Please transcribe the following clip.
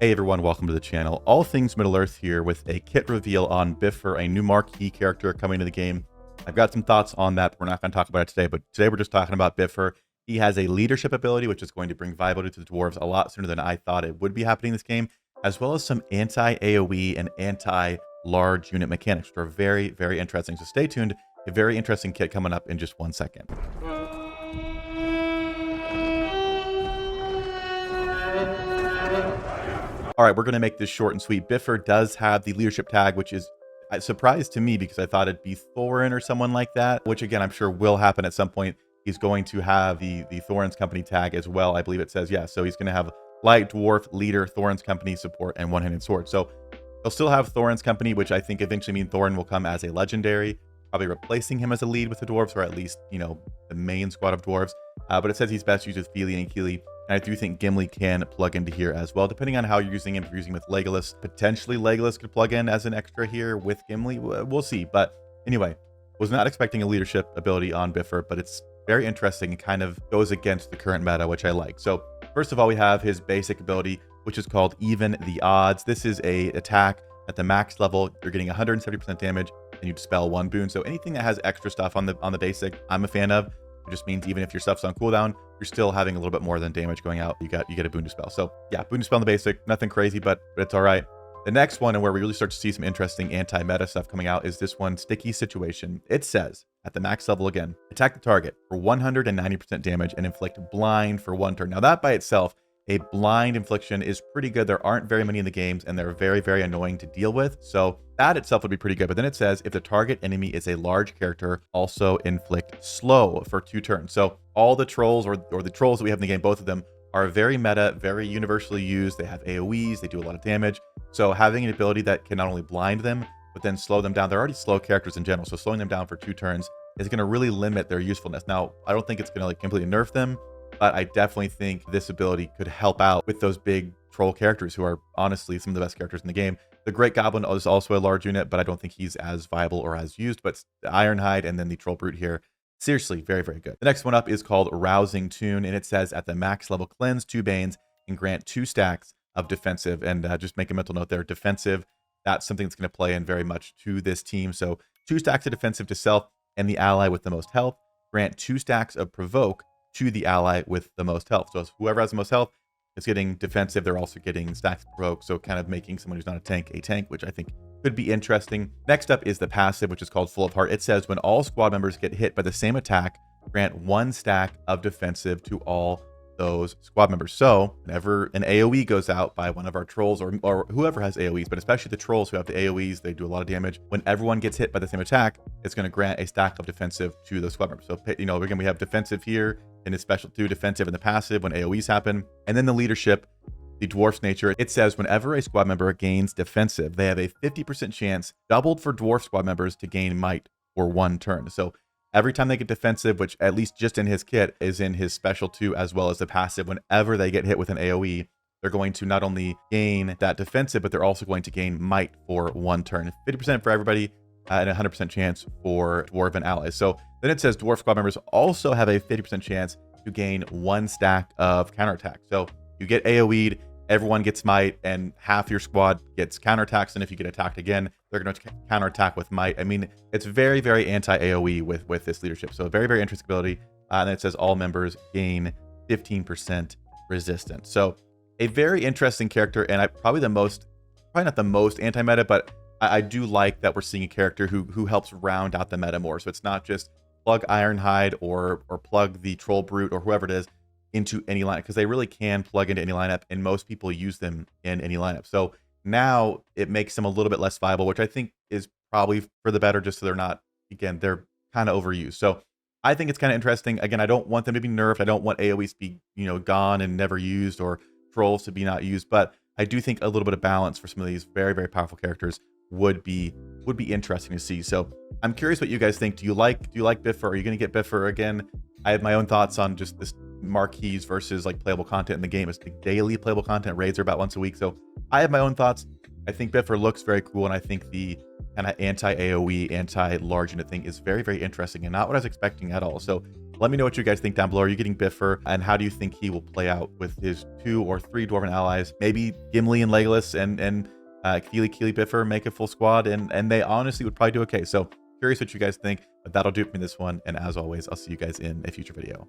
Hey everyone, welcome to the channel. All Things Middle-earth here with a kit reveal on Bifur, a new marquee character coming to the game. I've got some thoughts on that, but we're not going to talk about it today, but today we're just talking about Bifur. He has a leadership ability, which is going to bring viability to the dwarves a lot sooner than I thought it would be happening in this game, as well as some anti-AoE and anti-large unit mechanics, which are very, very interesting. So stay tuned. A very interesting kit coming up in just 1 second. All right, we're going to make this short and sweet. Bifur does have the leadership tag, which is a surprise to me because I thought it'd be Thorin or someone like that, which again, I'm sure will happen at some point. He's going to have the Thorin's Company tag as well. I believe it says, yeah. So he's going to have Light Dwarf, Leader, Thorin's Company, Support, and One-Handed Sword. So he'll still have Thorin's Company, which I think eventually means Thorin will come as a legendary, probably replacing him as a lead with the dwarves, or at least, you know, the main squad of dwarves. But it says he's best used with Feely and Keely. And I do think Gimli can plug into here as well, depending on how you're using him. If you're using with Legolas, potentially Legolas could plug in as an extra here with Gimli. We'll see. But anyway, was not expecting a leadership ability on Bifur, but it's very interesting and kind of goes against the current meta, which I like. So first of all, we have his basic ability, which is called Even the Odds. This is a attack at the max level. You're getting 170% damage and you dispel 1 boon. So anything that has extra stuff on the basic, I'm a fan of. It just means even if your stuff's on cooldown, you're still having a little bit more than damage going out. You get a boon dispel. So yeah, boon dispel on the basic, nothing crazy, but it's all right. The next one, and where we really start to see some interesting anti-meta stuff coming out, is this one, Sticky Situation. It says, at the max level again, attack the target for 190% damage and inflict blind for 1 turn. Now that by itself, a blind infliction is pretty good. There aren't very many in the games, and they're very, very annoying to deal with. So that itself would be pretty good. But then it says, if the target enemy is a large character, also inflict slow for 2 turns. So all the trolls, or the trolls that we have in the game, both of them, are very meta, very universally used. They have AoEs, they do a lot of damage. So having an ability that can not only blind them, but then slow them down. They're already slow characters in general, so slowing them down for 2 turns is going to really limit their usefulness. Now, I don't think it's going to like completely nerf them, but I definitely think this ability could help out with those big troll characters who are honestly some of the best characters in the game. The Great Goblin is also a large unit, but I don't think he's as viable or as used. But the Ironhide and then the Troll Brute here, seriously, very, very good. The next one up is called Rousing Tune, and it says at the max level, cleanse 2 Banes and grant 2 stacks of defensive. And just make a mental note there, defensive, that's something that's going to play in very much to this team. So 2 stacks of defensive to self and the ally with the most health. Grant 2 stacks of provoke to the ally with the most health. So whoever has the most health is getting defensive. They're also getting stacks of provoke. So kind of making someone who's not a tank, which I think could be interesting. Next up is the passive, which is called Full of Heart. It says when all squad members get hit by the same attack, grant 1 stack of defensive to all those squad members. So whenever an AoE goes out by one of our trolls or whoever has AoEs, but especially the trolls who have the AoEs, they do a lot of damage. When everyone gets hit by the same attack, it's going to grant a stack of defensive to the squad members. So, you know, again, we have defensive here in its special 2, defensive in the passive when AoEs happen. And then the leadership, the dwarf's nature, it says whenever a squad member gains defensive, they have a 50% chance, doubled for dwarf squad members, to gain might for 1 turn. So every time they get defensive, which at least just in his kit is in his special 2 as well as the passive, whenever they get hit with an AoE, they're going to not only gain that defensive, but they're also going to gain might for 1 turn. 50% for everybody and 100% chance for dwarven allies. So then it says dwarf squad members also have a 50% chance to gain 1 stack of counterattack. So you get AoE'd, everyone gets might, and half your squad gets counterattacks. And if you get attacked again, they're going to counterattack with might. I mean, it's very, very anti-AoE with this leadership. So a very, very interesting ability. And then it says all members gain 15% resistance. So a very interesting character, and probably not the most anti-meta, but I do like that we're seeing a character who helps round out the meta more. So it's not just plug Ironhide or plug the Troll Brute or whoever it is into any lineup, because they really can plug into any lineup, and most people use them in any lineup. So now it makes them a little bit less viable, which I think is probably for the better, just so they're not, again, they're kind of overused. So I think it's kind of interesting. Again, I don't want them to be nerfed. I don't want AoEs to be, you know, gone and never used, or trolls to be not used, but I do think a little bit of balance for some of these very, very powerful characters would be interesting to see. So I'm curious what you guys think. Do you like Bifur? Are you going to get Bifur again? I have my own thoughts on just this marquees versus like playable content in the game. It's like daily playable content. Raids are about once a week. So I have my own thoughts. I think Bifur looks very cool, and I think the kind of anti-AoE, anti-large unit thing is very, very interesting and not what I was expecting at all. So Let me know what you guys think down below. Are you getting Bifur? And how do you think he will play out with his 2 or 3 Dwarven allies? Maybe Gimli and Legolas and Keely Bifur make a full squad, and they honestly would probably do okay. So curious what you guys think, but that'll do it for this one. And as always, I'll see you guys in a future video.